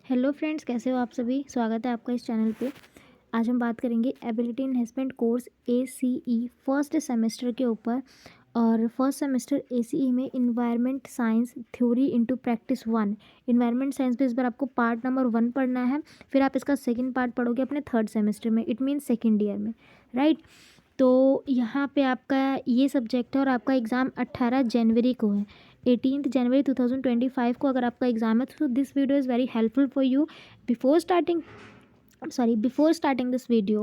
Hello friends, कैसे हो आप सभी। स्वागत है आपका इस चैनल पे। आज हम बात करेंगे ability enhancement course ACE first semester के ऊपर। और फर्स्ट सेमेस्टर ACE में environment science theory into practice 1। Environment science पे इस बार आपको पार्ट नंबर 1 पढ़ना है, फिर आप इसका सेकंड पार्ट पढ़ोगे अपने थर्ड सेमेस्टर में, इट मीन्स सेकेंड ईयर में, राइट। तो यहाँ पे आपका ये सब्जेक्ट है और आपका एग्ज़ाम 18 जनवरी को है। 18 जनवरी 2025 को अगर आपका एग्ज़ाम है तो this video is very helpful for you. Before starting before starting this video,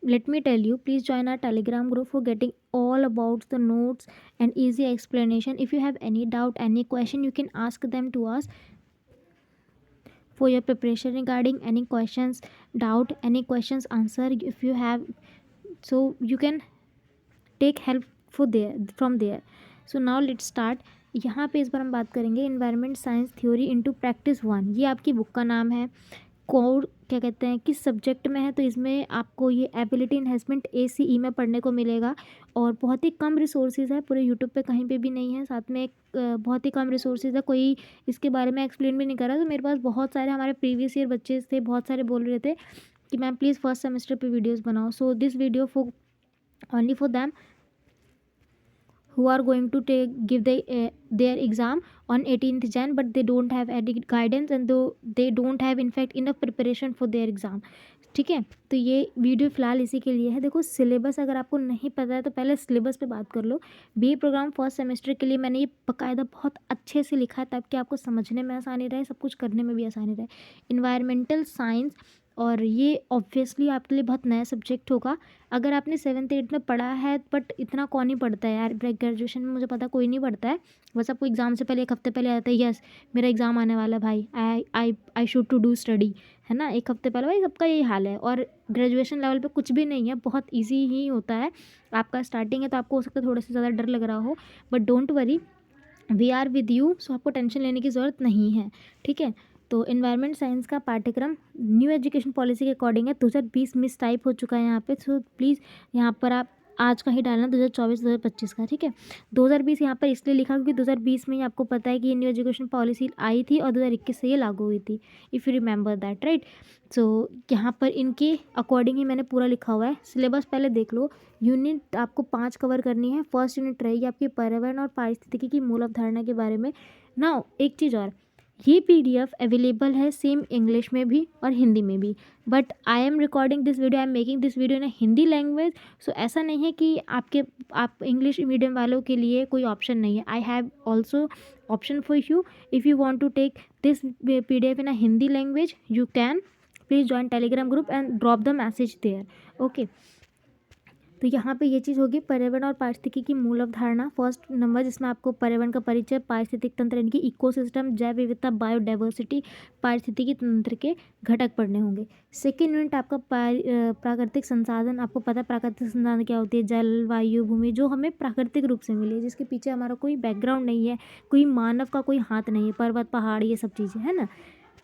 let me tell you, please join our telegram group for getting all about the notes and easy explanation. If you have any doubt, any question, you can ask them to us for your preparation regarding any questions, doubt, any questions answer if you have, so you can take help for there from there. So now let's start. यहाँ पे इस बार हम बात करेंगे environment science theory into practice 1। ये आपकी book का नाम है। कोर क्या कहते हैं, किस सब्जेक्ट में है, तो इसमें आपको ये एबिलिटी इन्हेंसमेंट ACE में पढ़ने को मिलेगा। और बहुत ही कम रिसोर्सेज है, पूरे यूट्यूब पे कहीं पे भी नहीं है। साथ में एक बहुत ही कम रिसोर्सेज है, कोई इसके बारे में एक्सप्लेन भी नहीं कर रहा। तो मेरे पास बहुत सारे हमारे प्रीवियस ईयर बच्चे थे, बहुत सारे बोल रहे थे कि मैम प्लीज़ फर्स्ट सेमेस्टर पे वीडियोज़ बनाओ। So this video for only for them who are going to give their exam on 18th Jan, but they don't have any guidance and they don't have in fact enough preparation for their exam। ठीक है, तो ये video फ़िलहाल इसी के लिए है। देखो, सिलेबस अगर आपको नहीं पता है तो पहले सिलेबस पे बात कर लो। BA प्रोग्राम फर्स्ट सेमेस्टर के लिए मैंने ये बाकायदा बहुत अच्छे से लिखा है ताकि आपको समझने में आसानी रहे, सब कुछ करने में भी आसानी रहे। इन्वायरमेंटल साइंस, और ये ऑब्वियसली आपके लिए बहुत नया सब्जेक्ट होगा। अगर आपने 7th 8th में पढ़ा है, बट इतना कौन ही पढ़ता है यार, ग्रेजुएशन में मुझे पता कोई नहीं पढ़ता है। बस आपको एग्ज़ाम से पहले एक हफ्ते पहले आता है, यस मेरा एग्ज़ाम आने वाला है भाई, I should to do study, है ना। एक हफ्ते पहले भाई सबका यही हाल है। और ग्रेजुएशन लेवल पे कुछ भी नहीं है, बहुत ईजी ही होता है। आपका स्टार्टिंग है तो आपको हो सकता है थोड़ा सा ज़्यादा डर लग रहा हो, but don't worry, we are with you. So आपको टेंशन लेने की ज़रूरत नहीं है, ठीक है। तो इन्वायरमेंट साइंस का पाठ्यक्रम न्यू एजुकेशन पॉलिसी के अकॉर्डिंग है। 2020 मिस टाइप हो चुका है यहाँ पे, सो प्लीज़ यहाँ पर आप आज का ही डालना, 2024-2025 का, ठीक है। 2020 यहाँ पर इसलिए लिखा क्योंकि 2020 में ही आपको पता है कि ये न्यू एजुकेशन पॉलिसी आई थी और 2021 से ये लागू हुई थी, if you remember that, right. So यहाँ पर इनके अकॉर्डिंग ही मैंने पूरा लिखा हुआ है। सिलेबस पहले देख लो। यूनिट आपको 5 कवर करनी है। फर्स्ट यूनिट रहेगी आपकी पर्यावरण और पारिस्थितिकी की मूल अवधारणा के बारे में। नाउ एक चीज़ और, ये PDF अवेलेबल है सेम इंग्लिश में भी और हिंदी में भी, but I am recording this video, I am making this video in Hindi language. So ऐसा नहीं है कि आप इंग्लिश मीडियम वालों के लिए कोई ऑप्शन नहीं है। I have also option for you. If you want to take this PDF in a Hindi language, you can please join Telegram group and drop the message there, okay. तो यहाँ पे ये चीज़ होगी पर्यावरण और पारिस्थितिकी की मूल अवधारणा, फर्स्ट नंबर, जिसमें आपको पर्यावरण का परिचय, पारिस्थितिक तंत्र यानी कि इकोसिस्टम, जैव विविधता, बायोडाइवर्सिटी, पारिस्थितिकी तंत्र के घटक पढ़ने होंगे। सेकेंड यूनिट आपका प्राकृतिक संसाधन। आपको पता है प्राकृतिक संसाधन क्या होती है, जल, वायु, भूमि, जो हमें प्राकृतिक रूप से मिली है, जिसके पीछे हमारा कोई बैकग्राउंड नहीं है, कोई मानव का कोई हाथ नहीं है, पर्वत, पहाड़, ये सब चीज़ें, है ना।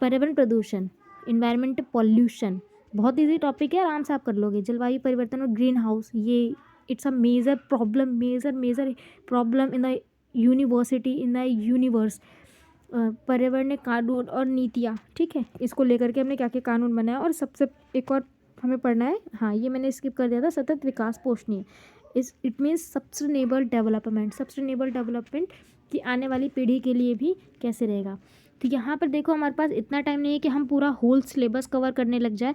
पर्यावरण प्रदूषण, इन्वायरमेंट पॉल्यूशन, बहुत इजी टॉपिक है, आराम से आप कर लोगे। जलवायु परिवर्तन और ग्रीन हाउस, ये it's a major problem, major problem in the university, in the universe. पर्यावरणीय कानून और नीतियाँ, ठीक है, इसको लेकर के हमने क्या क्या कानून बनाया। और सबसे एक और हमें पढ़ना है, हाँ ये मैंने स्किप कर दिया था, सतत विकास पोषणीय, it means sustainable development. Sustainable development कि आने वाली पीढ़ी के लिए भी कैसे रहेगा। तो यहाँ पर देखो, हमारे पास इतना टाइम नहीं है कि हम पूरा होल सिलेबस कवर करने लग जाए,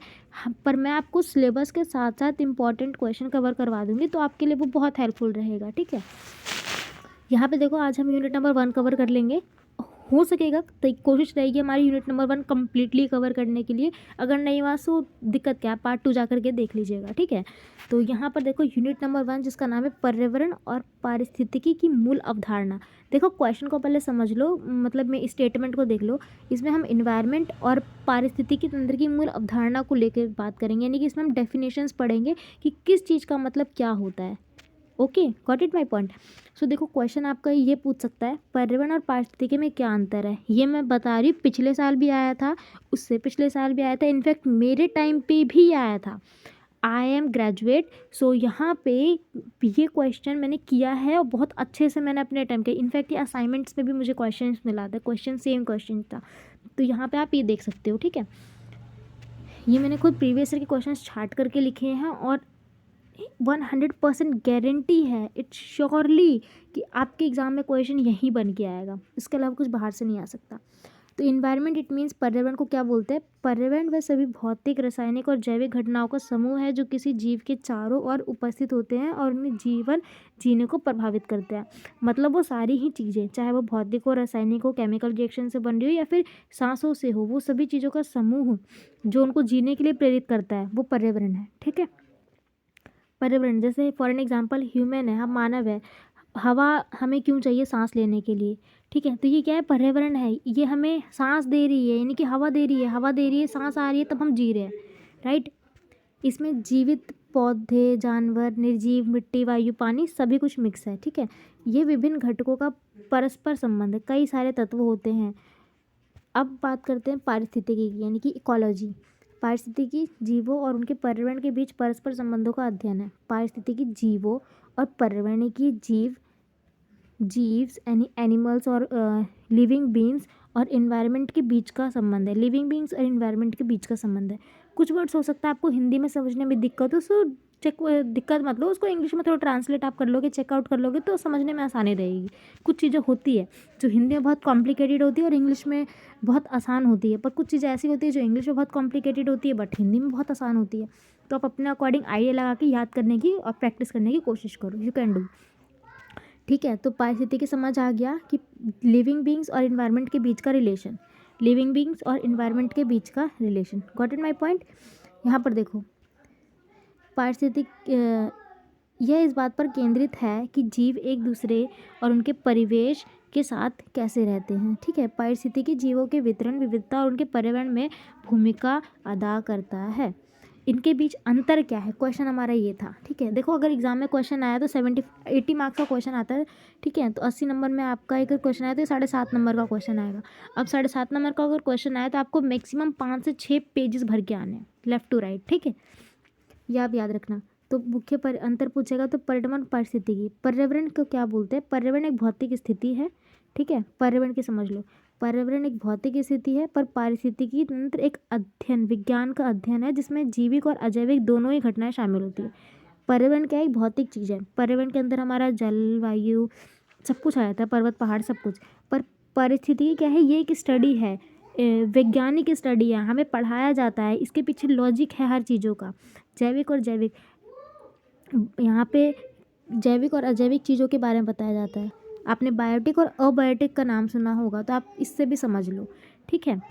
पर मैं आपको सिलेबस के साथ साथ इंपॉर्टेंट क्वेश्चन कवर करवा दूँगी, तो आपके लिए वो बहुत हेल्पफुल रहेगा, ठीक है। यहाँ पे देखो, आज हम यूनिट नंबर 1 कवर कर लेंगे। हो सकेगा तो कोशिश रहेगी हमारी यूनिट नंबर 1 कम्प्लीटली कवर करने के लिए। अगर नहीं हुआ सो दिक्कत क्या, पार्ट 2 जा करके देख लीजिएगा, ठीक है। तो यहाँ पर देखो, यूनिट नंबर 1 जिसका नाम है पर्यावरण और पारिस्थितिकी की मूल अवधारणा। देखो क्वेश्चन को पहले समझ लो, मतलब मैं स्टेटमेंट को देख लो। इसमें हम इन्वायरमेंट और पारिस्थितिकी तंत्र की मूल अवधारणा को लेकर बात करेंगे, यानी कि इसमें हम डेफिनेशंस पढ़ेंगे कि किस चीज़ का मतलब क्या होता है। Okay, got it my point. So देखो, क्वेश्चन आपका ये पूछ सकता है पर्यावरण और पारिस्थितिकी में क्या अंतर है। ये मैं बता रही हूँ, पिछले साल भी आया था, उससे पिछले साल भी आया था, इनफैक्ट मेरे टाइम पे भी आया था। आई एम ग्रेजुएट, सो यहाँ पे ये क्वेश्चन मैंने किया है और बहुत अच्छे से मैंने अपने अटैम्प्ट किया। इनफैक्ट ये असाइनमेंट्स में भी मुझे क्वेश्चन मिला था, क्वेश्चन सेम क्वेश्चन था। तो यहाँ पे आप ये देख सकते हो, ठीक है। ये मैंने खुद प्रीवियस ईयर के क्वेश्चन छाट करके लिखे हैं और 100% गारंटी है, इट्स श्योरली कि आपके एग्ज़ाम में क्वेश्चन यही बन के आएगा, इसके अलावा कुछ बाहर से नहीं आ सकता। तो इन्वायरमेंट इट मीन्स पर्यावरण को क्या बोलते हैं? पर्यावरण वह सभी भौतिक, रासायनिक और जैविक घटनाओं का समूह है जो किसी जीव के चारों ओर उपस्थित होते हैं और उन्हें जीवन जीने को प्रभावित करते हैं। मतलब वो सारी ही चीज़ें, चाहे वो भौतिक हो, रासायनिक हो, केमिकल रिएक्शन से बन रही हो या फिर सांसों से हो, वो सभी चीज़ों का समूह जो उनको जीने के लिए प्रेरित करता है, वो पर्यावरण है, ठीक है। पर्यावरण जैसे फॉर एन एग्जांपल ह्यूमन है, हम मानव है, हवा हमें क्यों चाहिए? सांस लेने के लिए, ठीक है। तो ये क्या है? पर्यावरण है, ये हमें सांस दे रही है, यानी कि हवा दे रही है, हवा दे रही है, सांस आ रही है, तब हम जी रहे हैं, राइट। इसमें जीवित पौधे, जानवर, निर्जीव, मिट्टी, वायु, पानी सभी कुछ मिक्स है, ठीक है। ये विभिन्न घटकों का परस्पर संबंध है, कई सारे तत्व होते हैं। अब बात करते हैं पारिस्थितिकी की, यानी कि इकोलॉजी। पारिस्थितिकी जीवों और उनके पर्यावरण के बीच परस्पर संबंधों का अध्ययन है। पारिस्थितिकी जीवों और पर्यावरण की जीव्स यानी एनिमल्स और लिविंग बींग्स और इन्वायरमेंट के बीच का संबंध है। लिविंग बींग्स और इन्वायरमेंट के बीच का संबंध है। कुछ वर्ड्स हो सकता है आपको हिंदी में समझने में दिक्कत हो, सो दिक्कत मत लो, उसको इंग्लिश में थोड़ा ट्रांसलेट आप कर लोगे, चेकआउट कर लोगे तो समझने में आसानी रहेगी। कुछ चीज़ें होती है जो हिंदी में बहुत कॉम्प्लिकेटेड होती है और इंग्लिश में बहुत आसान होती है, पर कुछ चीज़ें ऐसी होती है जो इंग्लिश में बहुत कॉम्प्लिकेटेड होती है बट हिंदी में बहुत आसान होती है। तो आप अपने अकॉर्डिंग आइडिया लगा के याद करने की और प्रैक्टिस करने की कोशिश करो, यू कैन डू, ठीक है। तो पारिस्थितिकी समझ आ गया कि लिविंग बींग्स और इन्वायरमेंट के बीच का रिलेशन, लिविंग बींग्स और इन्वायरमेंट के बीच का relation, got it my point. यहाँ पर देखो, पारिस्थितिक यह इस बात पर केंद्रित है कि जीव एक दूसरे और उनके परिवेश के साथ कैसे रहते हैं, ठीक है। पारिस्थितिकी जीवों के वितरण, विविधता और उनके पर्यावरण में भूमिका अदा करता है। इनके बीच अंतर क्या है? क्वेश्चन हमारा ये था, ठीक है। देखो अगर एग्जाम में क्वेश्चन आया तो 80 मार्क्स का क्वेश्चन आता है, ठीक है। तो 80 नंबर में आपका एक क्वेश्चन आया तो 7.5 नंबर का क्वेश्चन आएगा। अब 7.5 नंबर का अगर क्वेश्चन आया तो आपको मैक्सिमम 5 से 6 पेजेस भर के आने हैं, लेफ्ट टू राइट, ठीक है। ये आप याद रखना। तो मुख्य पर अंतर पूछेगा तो पर्यावरण, पारिस्थितिकी। पर्यावरण को क्या बोलते हैं? पर्यावरण एक भौतिक स्थिति है, ठीक है। पर्यावरण की समझ लो, पर्यावरण एक भौतिक स्थिति है, पर पारिस्थितिकी तंत्र एक अध्ययन, विज्ञान का अध्ययन है जिसमें जैविक और अजैविक दोनों ही घटनाएं शामिल होती है। पर्यावरण क्या है? एक भौतिक चीज़ है। पर्यावरण के अंदर हमारा जल, वायु सब कुछ आ जाता है, पर्वत, पहाड़ सब कुछ। पर पारिस्थितिकी क्या है? ये एक स्टडी है, वैज्ञानिक स्टडी है, हमें पढ़ाया जाता है, इसके पीछे लॉजिक है हर चीज़ों का। जैविक और जैविक, यहाँ पे जैविक और अजैविक चीज़ों के बारे में बताया जाता है। आपने बायोटिक और अबायोटिक का नाम सुना होगा तो आप इससे भी समझ लो, ठीक है।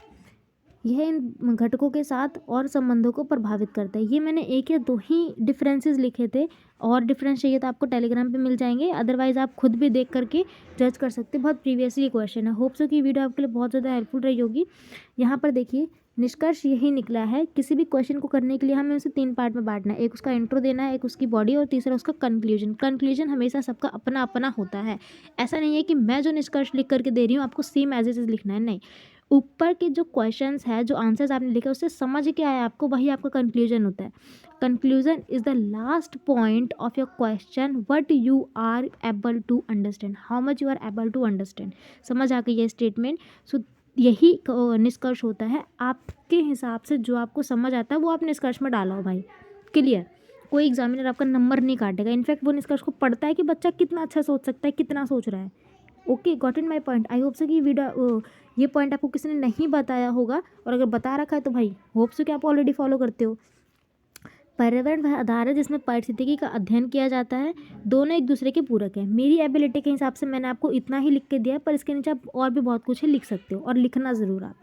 यह इन घटकों के साथ और संबंधों को प्रभावित करता है। ये मैंने एक या दो ही डिफरेंसेस लिखे थे, और डिफरेंस चाहिए तो आपको टेलीग्राम पे मिल जाएंगे, अदरवाइज़ आप खुद भी देख करके जज कर सकते हैं। बहुत प्रीवियसली क्वेश्चन है, होप सो कि वीडियो आपके लिए बहुत ज़्यादा हेल्पफुल रही होगी। यहाँ पर देखिए निष्कर्ष यही निकला है, किसी भी क्वेश्चन को करने के लिए हमें उसे 3 पार्ट में बांटना है। एक उसका इंट्रो देना है, एक उसकी बॉडी और तीसरा उसका कंक्लूजन। कंक्लूजन हमेशा सबका अपना अपना होता है, ऐसा नहीं है कि मैं जो निष्कर्ष लिख करके दे रही हूँ आपको सेम एज इट इज लिखना है, नहीं। ऊपर के जो क्वेश्चंस है, जो आंसर्स आपने लिखे उससे समझ के आया आपको, वही आपका कंक्लूजन होता है। Conclusion is the last point of your question, what you are able to understand, how much you are able to understand. समझ आ गई ये स्टेटमेंट। सो यही निष्कर्ष होता है, आपके हिसाब से जो आपको समझ आता है वो आप निष्कर्ष में डालो भाई, क्लियर। कोई एग्जामिनर आपका नंबर नहीं काटेगा, इनफैक्ट वो निष्कर्ष को पढ़ता है कि बच्चा कितना अच्छा सोच सकता है, कितना सोच रहा है। Okay, got in my point. I hope so कि वीडियो ये पॉइंट आपको किसी ने नहीं बताया होगा, और अगर बता रखा है तो भाई होप सो कि आप ऑलरेडी फॉलो करते हो। पर्यावरण वह आधार है जिसमें पारिस्थितिकी का अध्ययन किया जाता है, दोनों एक दूसरे के पूरक हैं। मेरी एबिलिटी के हिसाब से मैंने आपको इतना ही लिख के दिया है, पर इसके नीचे आप और भी बहुत कुछ है लिख सकते हो, और लिखना ज़रूर आप,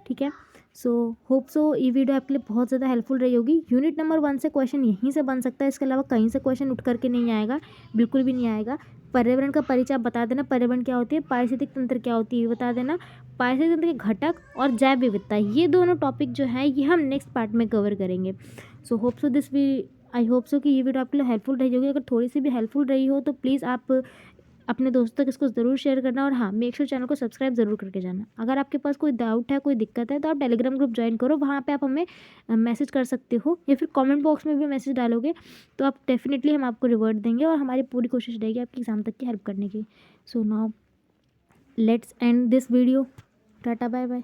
ठीक है। सो होप सो ये वीडियो आपके लिए बहुत ज़्यादा हेल्पफुल रही होगी। यूनिट नंबर 1 से क्वेश्चन यहीं से बन सकता है, इसके अलावा कहीं से क्वेश्चन उठ करके नहीं आएगा, बिल्कुल भी नहीं आएगा। पर्यावरण का परिचय आप बता देना, पर्यावरण क्या होती है, पारिस्थितिक तंत्र क्या होती है बता देना, पारिस्थितिक तंत्र के घटक और जैव विविधता, ये दोनों टॉपिक जो है ये हम नेक्स्ट पार्ट में कवर करेंगे। So hope so this we I hope so कि ये वीडियो आपके लिए हेल्पफुल रही होगी। अगर थोड़ी सी भी हेल्पफुल रही हो तो प्लीज़ आप अपने दोस्तों तक इसको ज़रूर शेयर करना, और हाँ मेक श्योर चैनल को सब्सक्राइब ज़रूर करके जाना। अगर आपके पास कोई डाउट है, कोई दिक्कत है, तो आप टेलीग्राम ग्रुप ज्वाइन करो, वहाँ पे आप हमें मैसेज कर सकते हो, या फिर कमेंट बॉक्स में भी मैसेज डालोगे तो आप डेफिनेटली हम आपको रिवर्ट देंगे, और हमारी पूरी कोशिश रहेगी आपकी एग्ज़ाम तक की हेल्प करने की। So now let's end this video, tata bye bye.